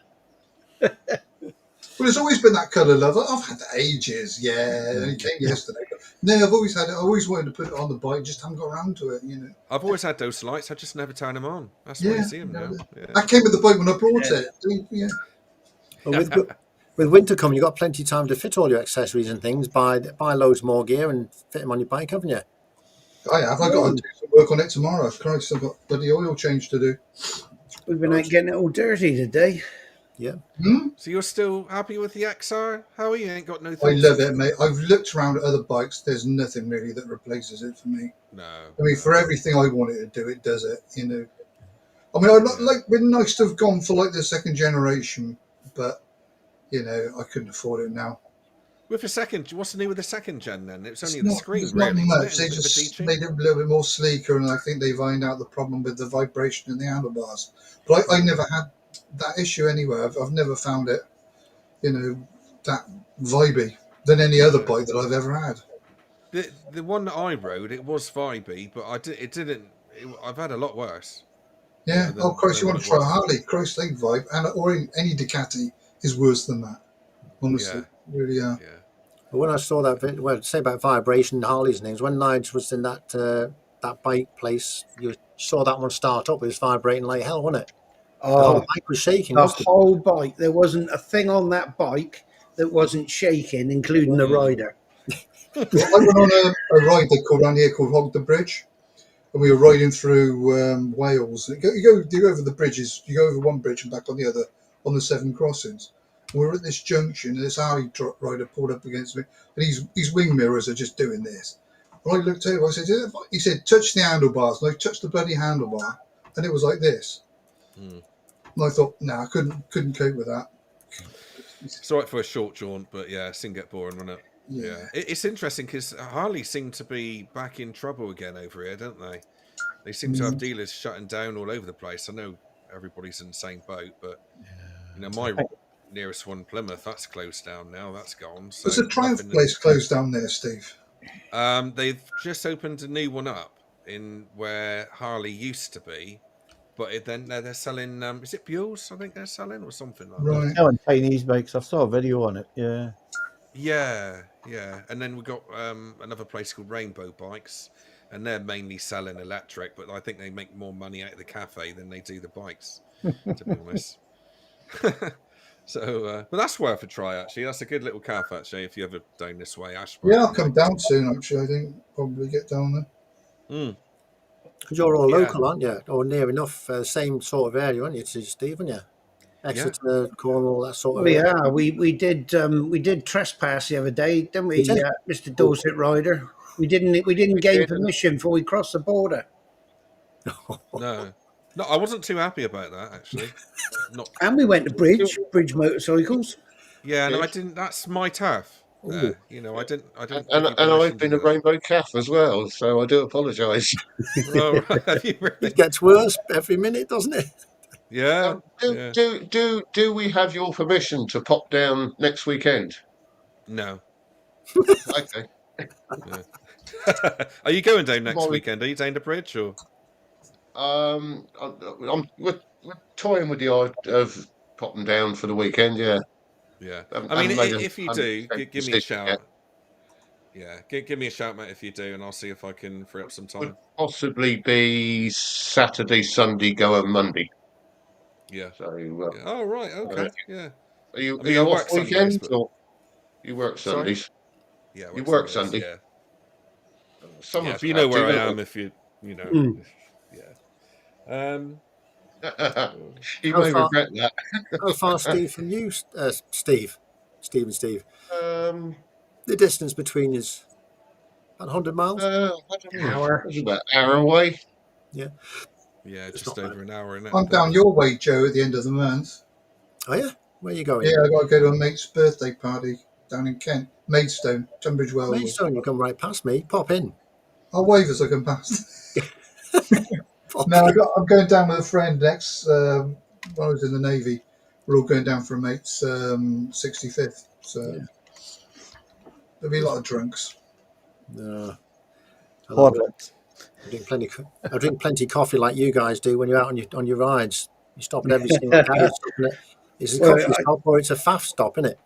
Well, it's always been that colour, love. I've had that ages, yeah. And it came yesterday. But no, I've always had it. I always wanted to put it on the bike, just haven't got around to it, I've always had those lights. I just never turn them on. That's why you see them now. Yeah. That came with the bike when I brought it. Yeah. Well, with winter coming, you've got plenty of time to fit all your accessories and things. Buy loads more gear and fit them on your bike, haven't you? I have. I've got to do some work on it tomorrow. Christ, I've got bloody oil change to do. We've been out getting it all dirty today. Yeah. So you're still happy with the XR? How you ain't got no I thoughts? love it, mate. I've looked around at other bikes. There's nothing really that replaces it for me. No. I mean, for everything I want it to do, it does it. I mean, it'd been nice to have gone for like the second generation, but I couldn't afford it now. With the second, what's the new with the second gen then? It's only It's the screen, there's really. not Isn't much. it? They And a bit of a just DG? made it a little bit more sleeker, and I think they've ironed out the problem with the vibration in the handlebars. But I never had that issue anywhere. I've never found it, that vibey than any other bike that I've ever had. The one that I rode, it was vibey, but I've had a lot worse. Yeah. Than Christ, you what want to it try a was. Harley? Christ, they vibe, or any Ducati is worse than that. Honestly, really are. Yeah. But when I saw that, say about vibration, Harleys and things, when Nigel was in that bike place, you saw that one start up. It was vibrating like hell, wasn't it? The whole bike was shaking. The Wasn't it? whole bike. There wasn't a thing on that bike that wasn't shaking, including the rider. Well, I went on a ride they call around here called Hog the Bridge, and we were riding through Wales. You go over the bridges. You go over one bridge and back on the other on the 7 crossings. And we were at this junction, and this Harley rider pulled up against me, and his wing mirrors are just doing this. And I looked over. I said, he said, touch the handlebars, and I touched the bloody handlebar, and it was like this. And I thought, no, I couldn't cope with that. It's all right for a short jaunt, but yeah, it can get boring, wouldn't it? Yeah. It's interesting because Harley seem to be back in trouble again over here, don't they? They seem to have dealers shutting down all over the place. I know everybody's in the same boat, but my nearest one, Plymouth, that's closed down now. That's gone. So There's a Triumph place closed down there, Steve. They've just opened a new one up in where Harley used to be, but then they're selling. Is it Buells? I think they're selling or something like that. They're selling Chinese bikes. I saw a video on it. Yeah. Yeah. And then we got another place called Rainbow Bikes, and they're mainly selling electric, but I think they make more money out of the cafe than they do the bikes, to be honest. So, but that's worth a try, actually. That's a good little cafe, actually, if you ever down this way, Ashburn. Yeah, I'll come down soon, actually. I think probably get down there. Because you're all local, aren't you? Or near enough, same sort of area, aren't you, to Steve, aren't you? Exeter, Cornwall, that sort of area. Yeah, we did trespass the other day, didn't we, Mr. Dorset Rider? We didn't gain permission before we crossed the border. No, I wasn't too happy about that, actually. And we went to Bridge Motorcycles. Yeah, and I didn't. That's my turf. there. You know, I didn't And, give you and permission I've to been do a that. rainbow calf as well, so I do apologise. Oh, right. Have you really? It gets worse every minute, doesn't it? Yeah, Do, yeah. do we have your permission to pop down next weekend? No. Okay. Yeah. Are you going down next Molly, weekend? Are you down the bridge or? we're toying with the idea of popping down for the weekend. Yeah, Yeah. haven't, I mean, haven't made a if you do, 100% give me a decision yet. shout. Yeah, give me a shout, mate, if you do, and I'll see if I can free up some Would time. possibly be Saturday, Sunday, go on Monday. Yeah. So, Yeah. Oh, right. Okay. Yeah. I are mean, I you off work Sundays, weekends but or you work sorry. Sundays? Yeah, I You work work Sundays. Sunday. Yeah. Yeah, Someone's but you got know to, where I don't am if you know. Mm. Yeah. they? Oh, You How may far? regret that. How far, Steve, from you, Steve? Steve and Steve. Um, The distance between is about 100 miles. I don't know. Hour. It's about an hour away. Yeah, yeah, it's just not bad. over an hour in it. I'm down your way, Joe, at the end of the month. Oh yeah, where are you going? Yeah, I got to go to a mate's birthday party down in Kent, Maidstone, Tunbridge Wells. Maidstone, you come right past me. Pop in. I'll wave as I come past. Pop No, in. I'm going down with a friend next. When I was in the Navy, we're all going down for a mate's 65th. So Yeah. there'll be a lot of drunks. No, I love it. Horlicks. I drink plenty of coffee like you guys do when you're out on your rides. You stop at every single garage stop, isn't it? It's a Well, coffee stop or it's a faff stop, isn't it?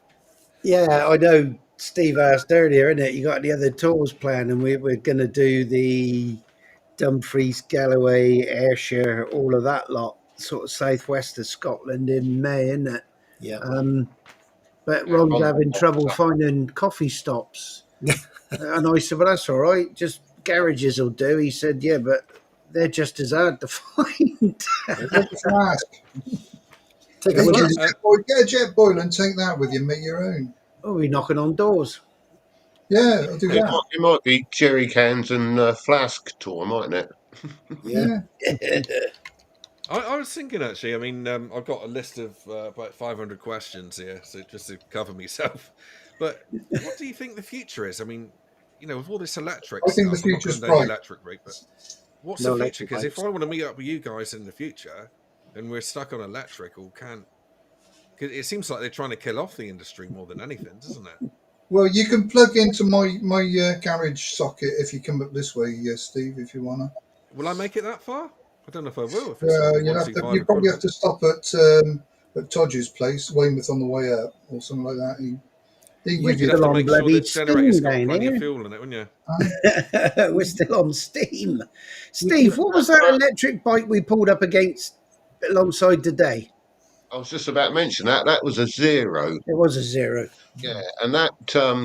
Yeah, I know. Steve asked earlier, isn't it? You got any other tours planned? And we're going to do the Dumfries, Galloway, Ayrshire, all of that lot, sort of southwest of Scotland in May, isn't it? Yeah. But Yeah, Ron's Ron's having got trouble stuff. finding coffee stops. And I said, well, that's all right. Just garages will do. He said, yeah, but they're just as hard to find. Just ask. Take Hey, a Well, flight. get a jet boiler and take that with you. Make your own. oh, we're knocking on doors. Yeah, I'll do that. It might be jerry cans and flask tour, mightn't it? Yeah. Yeah. I was thinking actually. I mean, I've got a list of about 500 questions here, so just to cover myself. But what do you think the future is? I mean, you know, with all this electric I think the stuff, I'm not future's going down the bright. electric route, but what's No the future? electric Because if bikes. I want to meet up with you guys in the future, and we're stuck on electric or can't, because it seems like they're trying to kill off the industry more than anything, doesn't it? Well, you can plug into my garage socket if you come up this way, Steve, if you wanna. Will I make it that far? I don't know if I will. If it's only You 125 probably have equivalent. to stop at Todge's place, Weymouth on the way up, or something like that. He We're give you You'd have still to on make sure bloody the generator's steam got down plenty of here. fuel in it, wouldn't you? We're still on steam. Steve, what was that electric bike we pulled up against alongside today? I was just about to mention that. That was a zero. It was a zero. Yeah, and that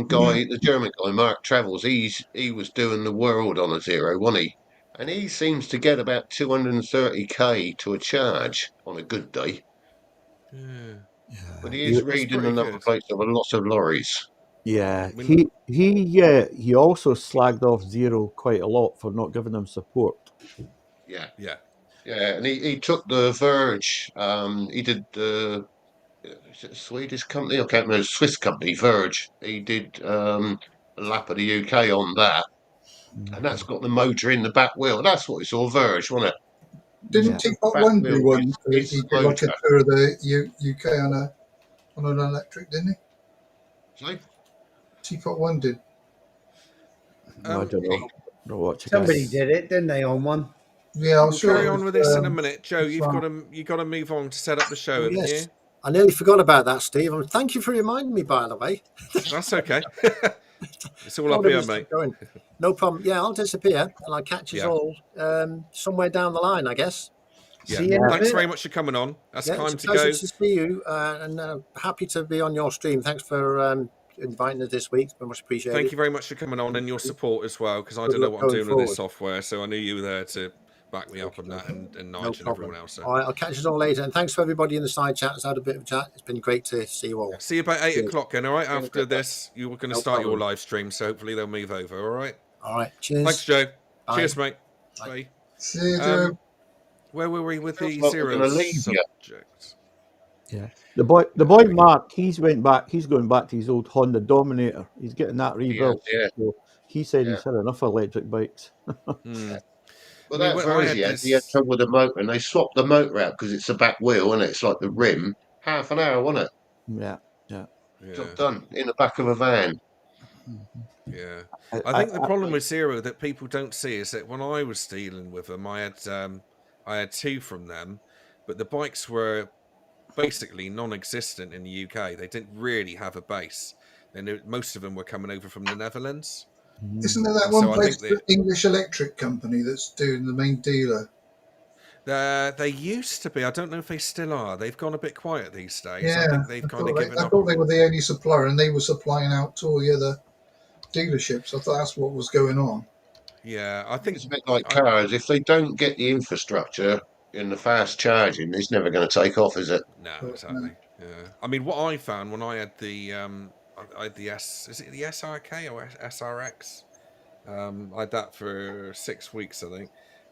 guy, the German guy, Mark Travels, he was doing the world on a zero, wasn't he? And he seems to get about 230k to a charge on a good day. Yeah, But he is that's reading the pretty number good. plates of a lot of lorries. Yeah, I mean, he also slagged off Zero quite a lot for not giving him support. Yeah, yeah. yeah, and he took the Verge. He did the is it a Swedish company? I can't remember. Swiss company, Verge. He did a lap of the UK on that, and that's got the motor in the back wheel. That's what it's all Verge, wasn't it? Didn't Yeah. Teapot Back One wheel do one? is He the did like a motor. tour of the UK on an electric, didn't he? See? Teapot One did. I don't know. Not watching Somebody this. did it, didn't they, on one? Yeah, I'm We'll sure. carry it on was, with this in a minute, Joe. it's fine. You got to move on to set up the show, Oh, haven't yes. you? I nearly forgot about that, Steve. Thank you for reminding me, by the way. That's okay. It's all Told up him here, to stop mate. going. No problem. Yeah, I'll disappear and I'll catch us Yeah. all somewhere down the line, I guess. Yeah. See you in a Thanks bit. very much for coming on. That's Yeah, time it's a to pleasure go. to see you and happy to be on your stream. Thanks for inviting us this week. It's been much appreciated. Thank you very much for coming on and your support as well, because I Good don't know luck what I'm going doing with this forward. software, so I knew you were there to back me up on that, and No Nigel and problem. everyone else. So. All right, I'll catch us all later. And thanks for everybody in the side chat. It's had a bit of chat. It's been great to see you all. See you about 8 Cheers. o'clock, then, all right? Yeah, After okay. this, you were going to No start your problem. live stream, so hopefully they'll move over, all right? All right. Cheers. Thanks, Joe. Bye. Cheers, mate. Bye. Bye. See you, Joe. Where were we with the Feels like we're zero gonna leave you. subject? Yeah. The boy Mark, he's going back to his old Honda Dominator. He's getting that rebuilt. Yeah. So he said Yeah. he's had enough of electric bikes. Well, I mean, that when I version had he had this, trouble with the motor, and they swapped the motor out because it's the back wheel, and it's like the rim. Half an hour, wasn't it? Yeah, yeah. Job yeah, done in the back of a van. yeah. I, I I, think the problem with Zero that people don't see is that when I was dealing with them, I had two from them, but the bikes were basically non-existent in the UK. They didn't really have a base. And most of them were coming over from the Netherlands. Isn't there that And one so I place, think the that English Electric Company, that's doing the main dealer? they used to be. I don't know if they still are. They've gone a bit quiet these days. I Yeah, think they've kind of given I up thought on they it. were the only supplier, and they were supplying out to all the other dealerships. I thought that's what was going on. Yeah, I It's think a bit like I, cars. If they don't get the infrastructure in the fast charging, it's never going to take off, is it? no, But exactly. Yeah, I mean, what I found when I had the I had the is it the SRK or SRX? I had that for 6 weeks, I think.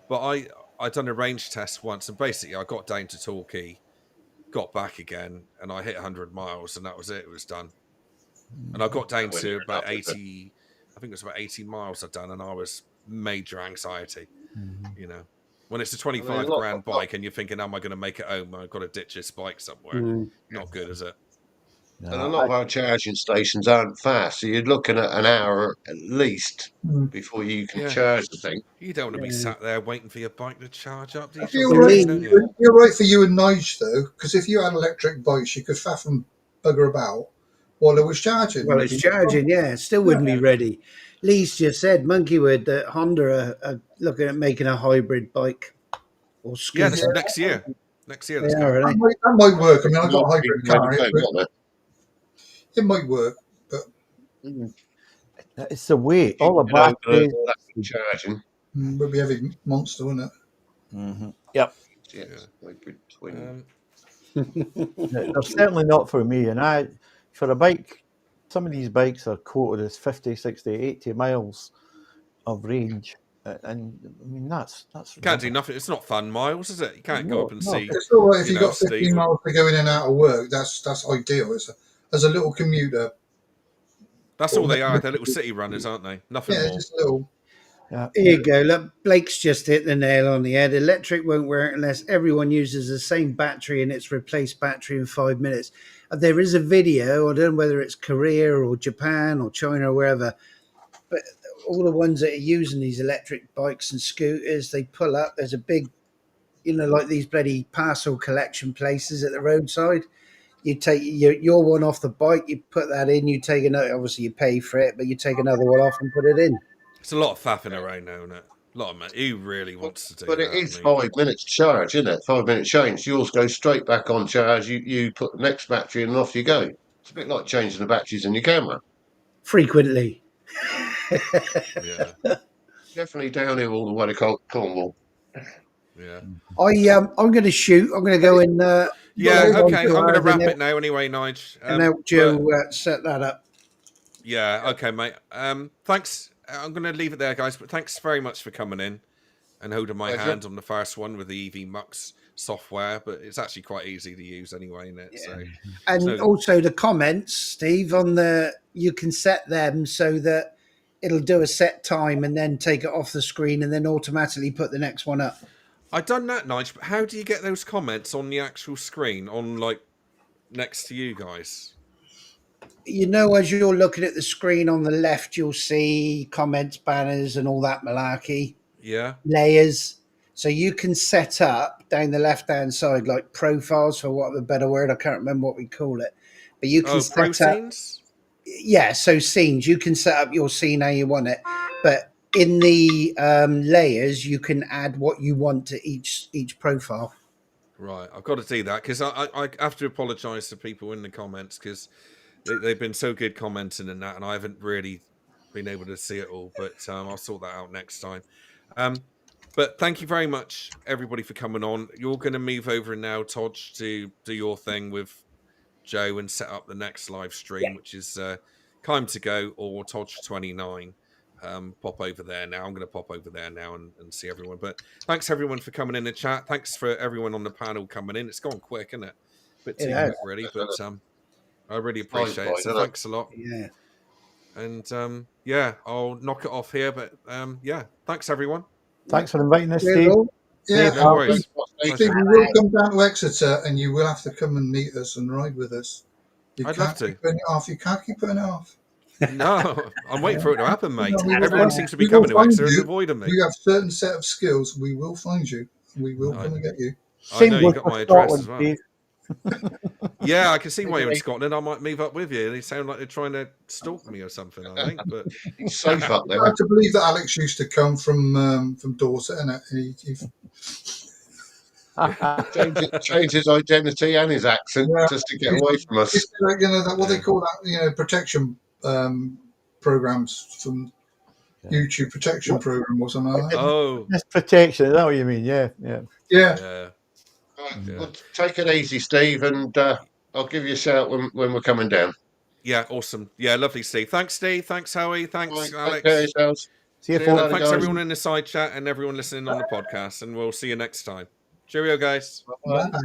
But I'd done a range test once, and basically I got down to Torquay, got back again, and I hit 100 miles, and that was it. It was done. And I got down Nowhere to near about enough, is it? 80. I think it was about 80 miles I'd done, and I was major anxiety. Mhm. You know, when it's a I mean, 25 grand bike, and you're thinking, "Am I going to make it home? I've got to ditch this bike somewhere." Mm. Not good, is it? and a Yeah, lot of our charging stations aren't fast, so you're looking at an hour at least mm. before you can Yeah. charge the thing. You don't want to be Yeah. sat there waiting for your bike to charge up. Do you I feel feel Well, right pain, for don't Lee, you? you. You're right for you and Nige though, because if you had electric bikes, you could faff and bugger about while it was charging. well, And it's charging, yeah. It still wouldn't be ready. Lee's just said, Monkeywood, that Honda are looking at making a hybrid bike or Yeah, scooter. that's next year. Next year, They that's are, coming. are that might work. I mean, I've got a Not hybrid even ready car. to go, wasn't It might work, but it? Mm. it's the weight, all the You know, batteries. all that charging. would be a heavy monster, wouldn't it? Yep. Yes, Yeah. hybrid twin. They're certainly not for me. And for a bike, some of these bikes are quoted as 50, 60, 80 miles of range. And I mean, that's Can't do rubbish. nothing. It's not fun miles, is it? You can't go No, up and no. see, It's all right if you you know, got 15 Steve. miles to go in and out of work. That's ideal. As a little commuter. That's all they are. They're little city runners, aren't they? Nothing Yeah, more. just a little. Yeah. Here you go. Look, Blake's just hit the nail on the head. Electric won't work unless everyone uses the same battery and it's replaced battery in 5 minutes. There is a video, I don't know whether it's Korea or Japan or China or wherever, but all the ones that are using these electric bikes and scooters, they pull up. There's a big, like these bloody parcel collection places at the roadside. You take your one off the bike, you put that in, you take another, obviously you pay for it, but you take another one off and put it in. It's a lot of faffing around now, isn't it? A lot of man. Who really wants to do But it that? I is mean, 5 minutes charge, isn't it? 5 minute change. Yours goes straight back on charge. You put the next battery in and off you go. It's a bit like changing the batteries in your camera. Frequently. yeah, Definitely downhill all the way to Cornwall. yeah. I'm going to shoot. I'm going to go and Yeah, log on okay. to I'm going to ours wrap it now anyway, Nige. and help But Joe set that up. yeah, okay, mate. Thanks. I'm going to leave it there, guys. But thanks very much for coming in and holding my Pleasure. hand on the first one with the EV Mux software. But it's actually quite easy to use anyway, isn't it? Yeah. So, And so also the comments, Steve, you can set them so that it'll do a set time and then take it off the screen and then automatically put the next one up. I've done that, Nige. But how do you get those comments on the actual screen, on like next to you guys? As you're looking at the screen on the left, you'll see comments, banners, and all that malarkey. Yeah. Layers. So you can set up down the left-hand side, like profiles, for what a better word, I can't remember what we call it. But you can Pro set up, scenes. yeah, so scenes. You can set up your scene how you want it. But in the layers, you can add what you want to each profile. Right, I've got to do that because I have to apologise to people in the comments because they've been so good commenting and that, and I haven't really been able to see it all. But I'll sort that out next time. But thank you very much, everybody, for coming on. You're going to move over now, Todge, to do your thing with Joe and set up the next live stream, which is Time to Go or Todge 29. Pop over there now. I'm going to pop over there now and see everyone. But thanks everyone for coming in the chat. Thanks for everyone on the panel coming in. It's gone quick, isn't it? bit too has. quick, really. But I really Flies appreciate by, it. So doesn't it? thanks a lot. Yeah. And yeah, I'll knock it off here. But yeah, thanks everyone. Thanks for inviting us, Yeah, Steve. well, yeah, Safe No travels. worries. Steve, Pleasure. we will come down to Exeter, and you will have to come and meet us and ride with us. You I'd can't love to. keep putting it off. You can't keep putting it off. No, I'm waiting for it to happen, mate. No, we will Everyone find- seems to be we will coming to find Exeter and you. avoiding me. You have certain set of skills. We will find you. We will come and get you. I Same know you goes got for my address as Scotland, well. Steve. Yeah, I can see why you're in Scotland. I might move up with you. They sound like they're trying to stalk me or something, I think. But He's safe up I there. have to believe that Alex used to come from Dorset, and Change his identity and his accent yeah, just to get away from us. it's like, that what they Yeah. call that, protection programs from YouTube protection program or something like that. oh, That's protection. Is that what you mean? Yeah, yeah. Yeah, yeah. Right, Yeah. well, take it easy, Steve, and I'll give you a shout when we're coming down. Yeah, awesome. Yeah, lovely, Steve. Thanks, Steve. Thanks, Howie. Thanks, Right, take Alex. care of yourselves. See you, See you folks. later, Thanks, guys. everyone in the side chat and everyone listening on the podcast. And we'll see you next time. Cheerio, guys. Bye. bye.